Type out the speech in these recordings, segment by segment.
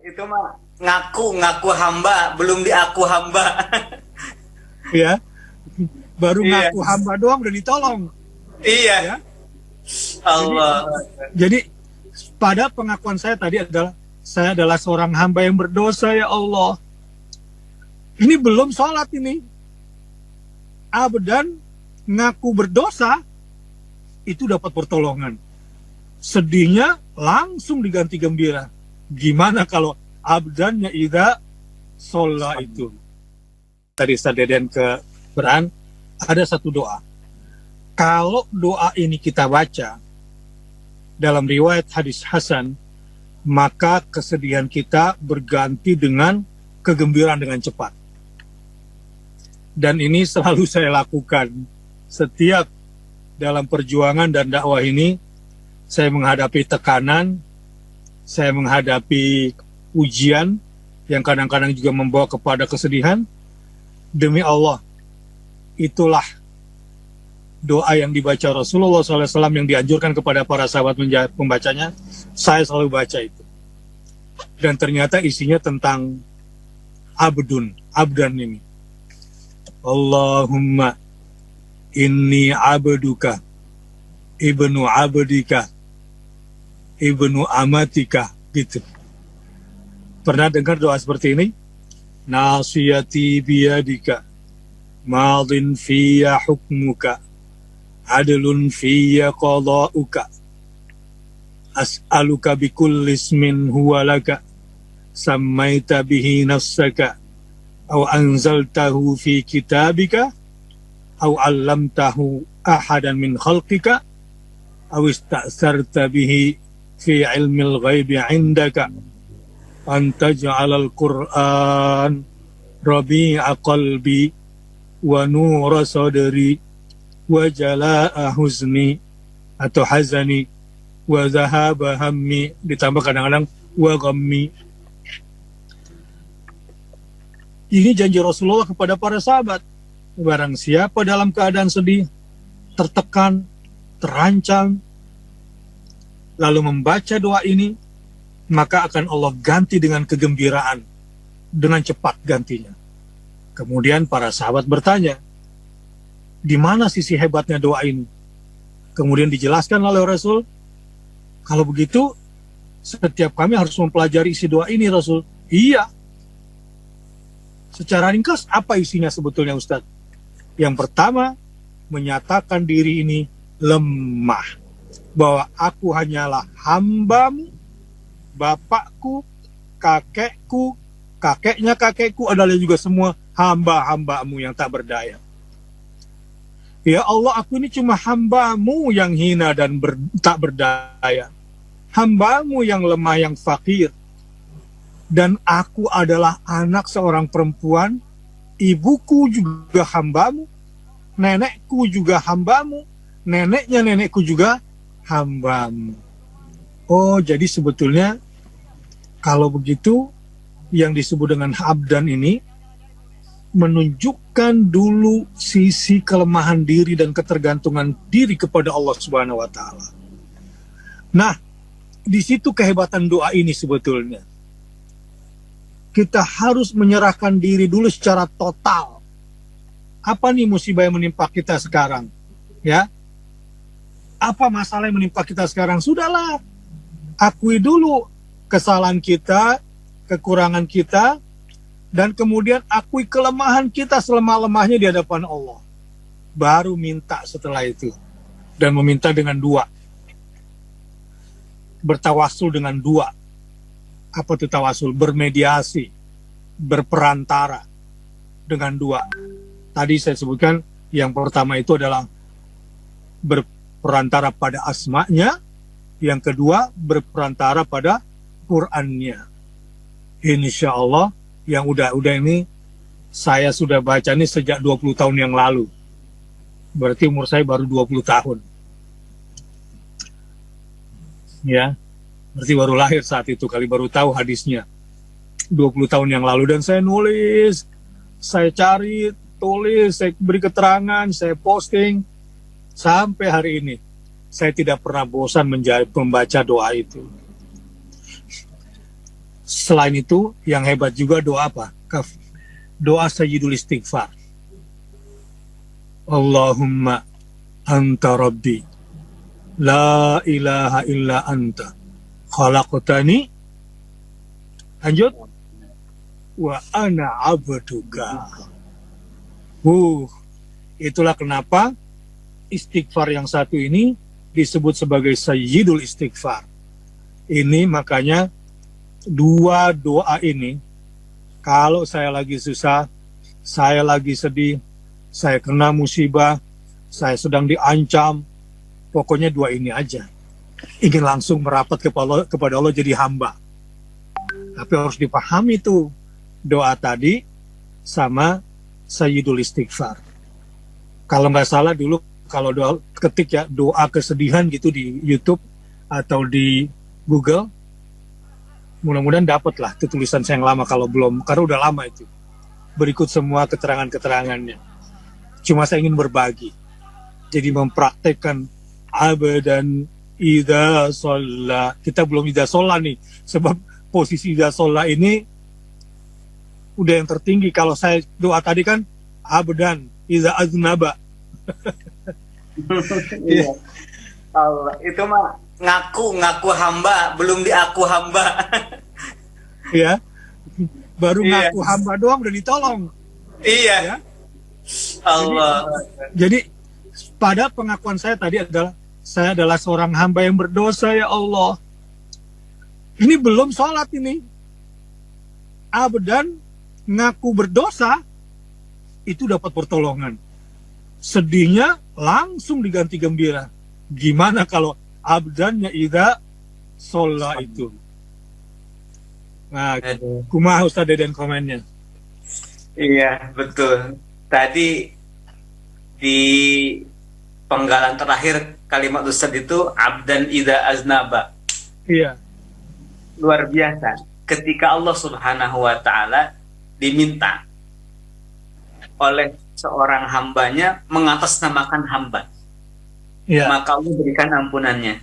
Itu mah ngaku hamba, belum diaku hamba. Ya, baru Iya, ngaku hamba doang udah ditolong. iya. Ya, jadi Allah. jadi pada pengakuan saya tadi adalah saya adalah seorang hamba yang berdosa ya Allah. Ini belum sholat ini. Abdan ngaku berdosa itu dapat pertolongan. Sedihnya langsung diganti gembira. Gimana kalau abdannya ida sholat itu? Tadi Ustaz Deden ke Beran, ada satu doa. Kalau doa ini kita baca dalam riwayat hadis Hasan, maka kesedihan kita berganti dengan kegembiraan dengan cepat. Dan ini selalu saya lakukan. Setiap dalam perjuangan dan dakwah ini, saya menghadapi tekanan, saya menghadapi ujian yang kadang-kadang juga membawa kepada kesedihan. Demi Allah, itulah doa yang dibaca Rasulullah SAW yang dianjurkan kepada para sahabat membacanya. Saya selalu baca itu. Dan ternyata isinya tentang abdan ini. Allahumma inni abduka, ibnu abdika, ibnu amatika, gitu. Pernah dengar doa seperti ini? Nasiyati biyadika, madin fiyya hukmuka, adlun fiyya qada'uka, as'aluka bikulli ismin huwa laka, sammaita bihi nafsaka, أو أنزلته في كتابك أو علمته أحدا من خلقك أو استأثرت به في علم الغيب عندك أن تجعل القرآن ربيع قلبي ونور صدري وجلاء حزني atau hazani wa dhahaba hammi, ditambah kadang-kadang wa ghammi. Ini janji Rasulullah kepada para sahabat. Barang siapa dalam keadaan sedih, tertekan, terancam, lalu membaca doa ini, maka akan Allah ganti dengan kegembiraan, dengan cepat gantinya. Kemudian para sahabat bertanya, di mana sisi hebatnya doa ini? Kemudian dijelaskan oleh Rasul, kalau begitu, setiap kami harus mempelajari isi doa ini, Rasul. Iya. Secara ringkas, apa isinya sebetulnya, Ustadz? Yang pertama, menyatakan diri ini lemah. Bahwa aku hanyalah hambamu, bapakku, kakekku, kakeknya kakekku adalah juga semua hamba-hambamu yang tak berdaya. Ya Allah, aku ini cuma hambamu yang hina dan tak berdaya. Hambamu yang lemah, yang fakir. Dan aku adalah anak seorang perempuan, ibuku juga hambamu, nenekku juga hambamu, neneknya nenekku juga hambamu. Oh, jadi sebetulnya kalau begitu yang disebut dengan abdan ini menunjukkan dulu sisi kelemahan diri dan ketergantungan diri kepada Allah Subhanahu wa taala. Nah, di situ kehebatan doa ini sebetulnya. Kita harus menyerahkan diri dulu secara total. Apa nih musibah yang menimpa kita sekarang? Ya, apa masalah yang menimpa kita sekarang? Sudahlah, akui dulu kesalahan kita, kekurangan kita, dan kemudian akui kelemahan kita selemah-lemahnya di hadapan Allah. Baru minta setelah itu. Dan meminta dengan dua. Bertawasul dengan dua. Apa itu tawasul? Bermediasi, berperantara dengan dua. Tadi saya sebutkan yang pertama itu adalah berperantara pada asma'nya, yang kedua berperantara pada Qur'annya. Insya Allah yang udah ini saya sudah baca ini sejak 20 tahun yang lalu. Berarti umur saya baru 20 tahun. Ya. Berarti baru lahir saat itu, kali baru tahu hadisnya 20 tahun yang lalu. Dan saya nulis, saya cari, tulis, saya beri keterangan, saya posting sampai hari ini. Saya tidak pernah bosan membaca doa itu. Selain itu, yang hebat juga doa apa? Doa Sayyidul Istighfar. Allahumma anta rabbi la ilaha illa anta khalaqtani, lanjut, wa ana abduka. Itulah kenapa istighfar yang satu ini disebut sebagai Sayyidul Istighfar. Ini makanya dua doa ini, kalau saya lagi susah, saya lagi sedih, saya kena musibah, saya sedang diancam, pokoknya dua ini aja. Ingin langsung merapat kepada Allah jadi hamba. Tapi harus dipahami tuh, doa tadi sama Sayyidul Istighfar. Kalau nggak salah dulu, kalau doa ketik ya, doa kesedihan gitu di YouTube atau di Google, mudah-mudahan dapat lah itu tulisan saya yang lama, kalau belum, karena udah lama itu. Berikut semua keterangan-keterangannya. Cuma saya ingin berbagi. Jadi mempraktekkan abadan idza sholla. Kita belum idza sholla nih, sebab posisi idza sholla ini udah yang tertinggi. Kalau saya doa tadi kan abadan idza aznaba. Iya. Allah, itu mah ngaku hamba, belum diaku hamba. Ya, baru Iya. ngaku hamba doang udah ditolong. Iya. Ya. Allah. Jadi pada pengakuan saya tadi adalah saya adalah seorang hamba yang berdosa ya Allah. Ini belum sholat ini. Abadan ngaku berdosa itu dapat pertolongan. Sedihnya langsung diganti gembira. Gimana kalau abdannya idza sholla itu? Nah, kumaha Ustaz Deden komennya? Iya, betul. Tadi di penggalan terakhir kalimat Ustaz itu abdan idza aznaba. Iya. Luar biasa. Ketika Allah Subhanahu wa taala diminta oleh seorang hambanya mengatasnamakan hamba, Iya. maka Allah berikan ampunannya.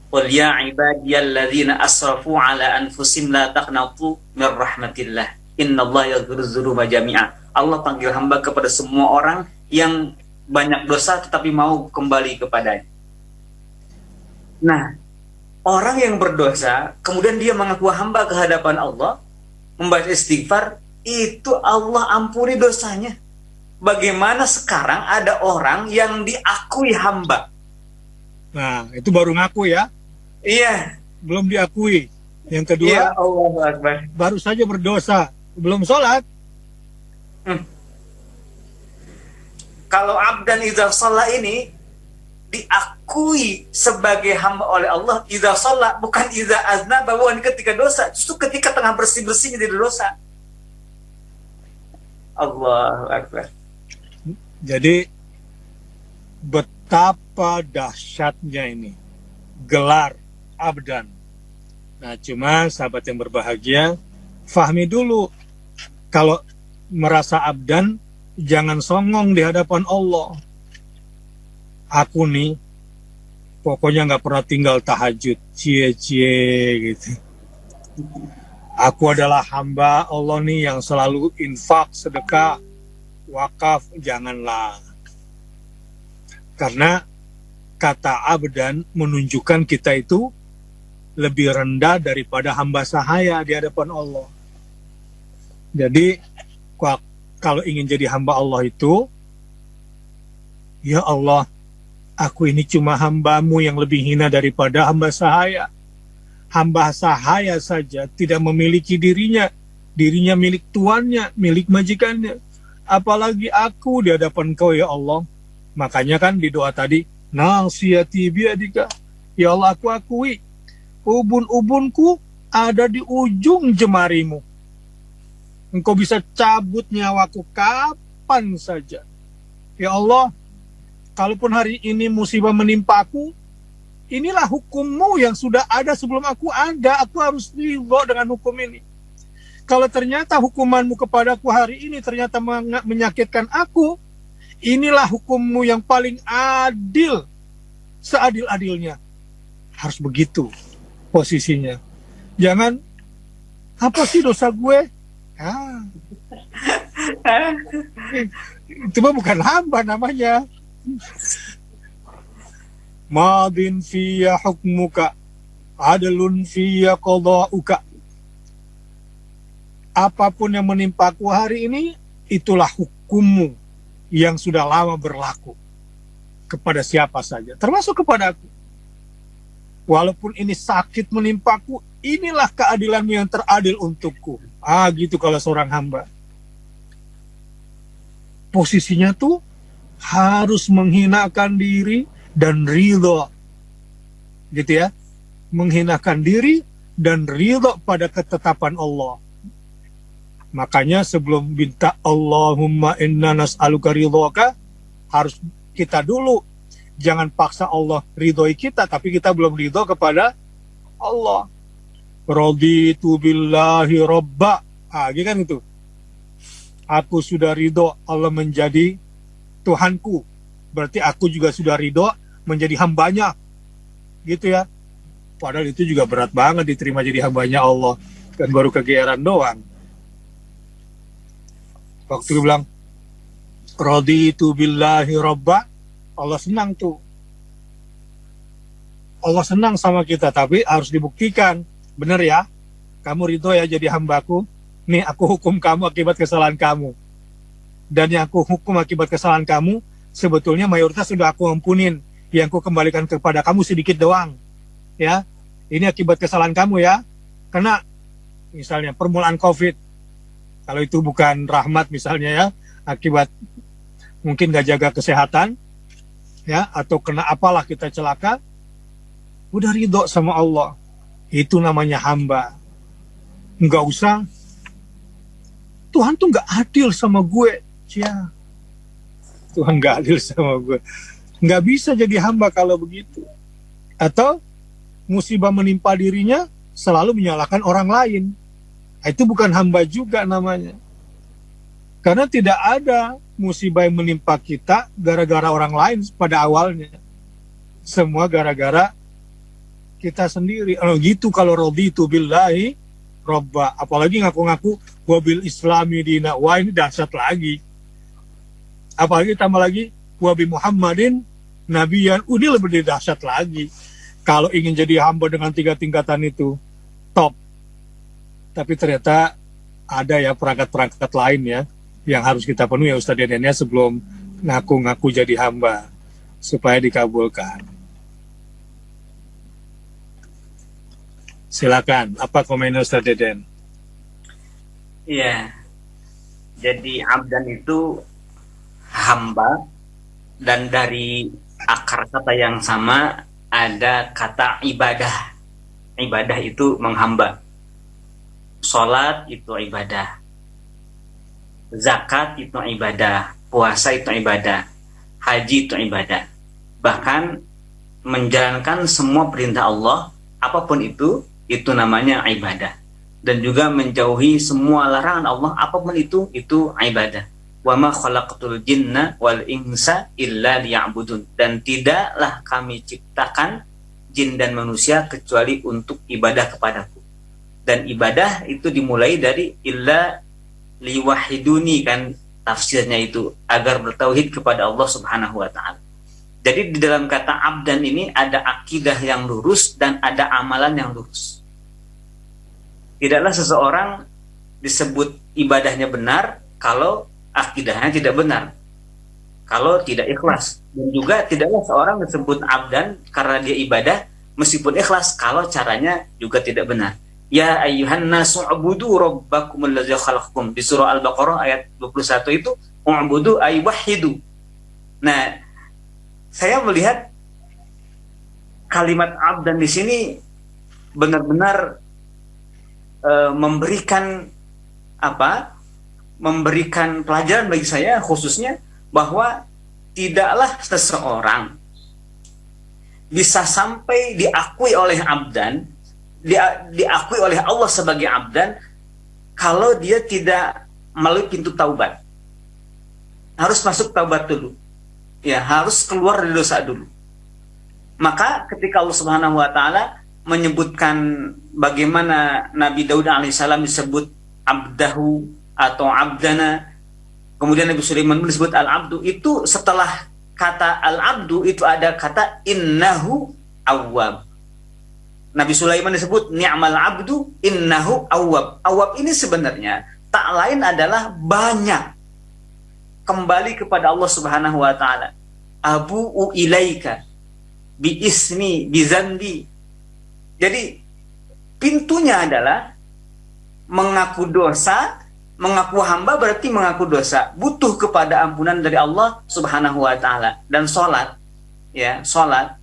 Qul ya ibadiyalladzina asrafu ala anfusihim la taqnatu mir rahmatillah. Innallaha yaghfiru dzunuba jami'a. Allah panggil hamba kepada semua orang yang banyak dosa tetapi mau kembali kepadanya. Nah, orang yang berdosa kemudian dia mengaku hamba ke hadapan Allah, membaca istighfar, itu Allah ampuni dosanya. Bagaimana sekarang ada orang yang diakui hamba? Nah, itu baru ngaku ya. Iya. Belum diakui. Yang kedua, Iya, Allahu Akbar. baru saja berdosa, belum sholat. Kalau abdan idza shalla ini diakui sebagai hamba oleh Allah, idza shalla, bukan idza aznaba, bukan ketika dosa, justru ketika tengah bersih-bersihnya dari dosa. Allahu Akbar. Jadi betapa dahsyatnya ini gelar abdan. Nah, cuma sahabat yang berbahagia, fahmi dulu, kalau merasa abdan, jangan songong di hadapan Allah. Aku nih, pokoknya nggak pernah tinggal tahajud, cie-cie gitu. Aku adalah hamba Allah nih yang selalu infak, sedekah, wakaf, janganlah. Karena kata abdan menunjukkan kita itu lebih rendah daripada hamba sahaya di hadapan Allah. Jadi kalau ingin jadi hamba Allah itu, ya Allah, aku ini cuma hambamu yang lebih hina daripada hamba sahaya. Hamba sahaya saja tidak memiliki dirinya milik tuannya, milik majikannya. Apalagi aku di hadapan Kau ya Allah. Makanya kan di doa tadi, nasiyati biadika, ya Allah, aku akui ubun-ubunku ada di ujung jemarimu. Engkau bisa cabut nyawaku kapan saja. Ya Allah, kalaupun hari ini musibah menimpaku, inilah hukummu yang sudah ada sebelum aku ada. Aku harus ridho dengan hukum ini. Kalau ternyata hukumanmu kepadaku hari ini ternyata menyakitkan aku, inilah hukummu yang paling adil, seadil-adilnya. Harus begitu posisinya. Jangan Apa sih dosa gue? Ah, itu mah bukan hamba namanya. Madin fiyya hukmuka, adlun fiyya qada'uka. Apapun yang menimpaku hari ini, itulah hukummu yang sudah lama berlaku kepada siapa saja, termasuk kepada aku. Walaupun ini sakit menimpaku, inilah keadilanmu yang teradil untukku. Gitu kalau seorang hamba. Posisinya tuh harus menghinakan diri dan ridho, gitu ya, menghinakan diri dan ridho pada ketetapan Allah. Makanya sebelum minta Allahumma inna nas'aluka ridhoka, harus kita dulu, jangan paksa Allah ridhoi kita, tapi kita belum ridho kepada Allah. Raditu billahi robba, gitu kan itu. Aku sudah ridho Allah menjadi Tuhanku, berarti aku juga sudah ridho menjadi hambanya, gitu ya. Padahal itu juga berat banget diterima jadi hambanya Allah, kan baru kegeeran doang. Waktu dia bilang raditu billahi robba, Allah senang tuh. Allah senang sama kita, tapi harus dibuktikan. Bener ya, kamu ridho ya jadi hambaku. Nih aku hukum kamu akibat kesalahan kamu. Dan yang aku hukum akibat kesalahan kamu, sebetulnya mayoritas sudah aku ampunin. Yang aku kembalikan kepada kamu sedikit doang. Ya, ini akibat kesalahan kamu ya. Karena misalnya permulaan COVID, kalau itu bukan rahmat misalnya ya, akibat mungkin gak jaga kesehatan, ya, atau kena apalah kita celaka, udah ridho sama Allah. Itu namanya hamba. Nggak usah, Tuhan tuh nggak adil sama gue. Ya, Tuhan nggak adil sama gue. Nggak bisa jadi hamba kalau begitu. Atau musibah menimpa dirinya, selalu menyalahkan orang lain. Itu bukan hamba juga namanya. Karena tidak ada musibah yang menimpa kita gara-gara orang lain pada awalnya. Semua gara-gara kita sendiri. Gitu kalau raditu billahi robba. Apalagi ngaku-ngaku wabil islami dina. Wah, ini dahsyat lagi. Apalagi tambah lagi wabi Muhammadin nabiyan. Ini lebih dahsyat lagi. Kalau ingin jadi hamba dengan 3 tingkatan itu, top. Tapi ternyata ada ya perangkat-perangkat lain ya yang harus kita penuhi ya Ustadz Deden sebelum ngaku-ngaku jadi hamba supaya dikabulkan. Silakan, apa komentar Ustadz Deden? Iya, jadi abdan itu hamba, dan dari akar kata yang sama ada kata ibadah. Ibadah itu menghamba. Sholat itu ibadah, zakat itu ibadah, puasa itu ibadah, haji itu ibadah. Bahkan menjalankan semua perintah Allah, apapun itu namanya ibadah. Dan juga menjauhi semua larangan Allah, apapun itu ibadah. Wa ma khalaqtul jinna wal insa illa liya'budun. Dan tidaklah kami ciptakan jin dan manusia kecuali untuk ibadah kepadaku. Dan ibadah itu dimulai dari illa liwahiduni, kan tafsirnya itu, agar bertauhid kepada Allah Subhanahu wa taala. Jadi di dalam kata abdan ini ada akidah yang lurus dan ada amalan yang lurus. Tidaklah seseorang disebut ibadahnya benar kalau akidahnya tidak benar, kalau tidak ikhlas. Dan juga tidaklah seorang disebut abdan karena dia ibadah meskipun ikhlas kalau caranya juga tidak benar. Ya ayyuhan nasu ubudu rabbakumul ladzi khalaqakum, di surah Al-Baqarah ayat 21 itu ubudu ay wahidu. Nah, saya melihat kalimat abdan di sini benar-benar memberikan pelajaran bagi saya khususnya, bahwa tidaklah seseorang bisa sampai diakui oleh abdan, diakui oleh Allah sebagai abdan kalau dia tidak melalui pintu taubat. Harus masuk taubat dulu. Ya, harus keluar dari dosa dulu. Maka ketika Allah Subhanahu wa taala menyebutkan bagaimana Nabi Daud alaihissalam disebut abdahu atau abdana, kemudian Nabi Sulaiman disebut al-abdu, itu setelah kata al-abdu itu ada kata innahu awwab. Nabi Sulaiman disebut ni'mal abdu innahu awwab. Awwab ini sebenarnya tak lain adalah banyak kembali kepada Allah Subhanahu wa taala. Abu'u ilaika bi ismi bi zanbi. Jadi pintunya adalah mengaku dosa, mengaku hamba berarti mengaku dosa, butuh kepada ampunan dari Allah Subhanahu wa taala. Dan salat, ya, salat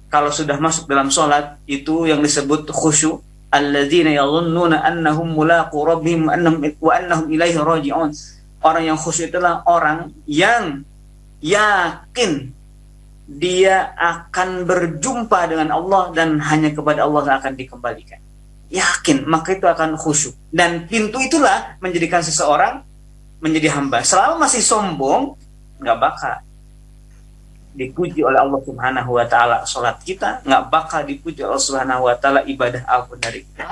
kalau sudah masuk dalam salat itu yang disebut khusyuk, alladzina yadhunnuna annahum mulaqu rabbihim wa annahum ilaihi raji'un. Orang yang khusyuk itulah orang yang yakin dia akan berjumpa dengan Allah dan hanya kepada Allah akan dikembalikan. Yakin, maka itu akan khusyuk. Dan pintu itulah menjadikan seseorang menjadi hamba. Selama masih sombong, nggak bakal dipuji oleh Allah Subhanahu wa taala salat kita, nggak bakal dipuji oleh Allah Subhanahu wa taala ibadah apapun dari kita.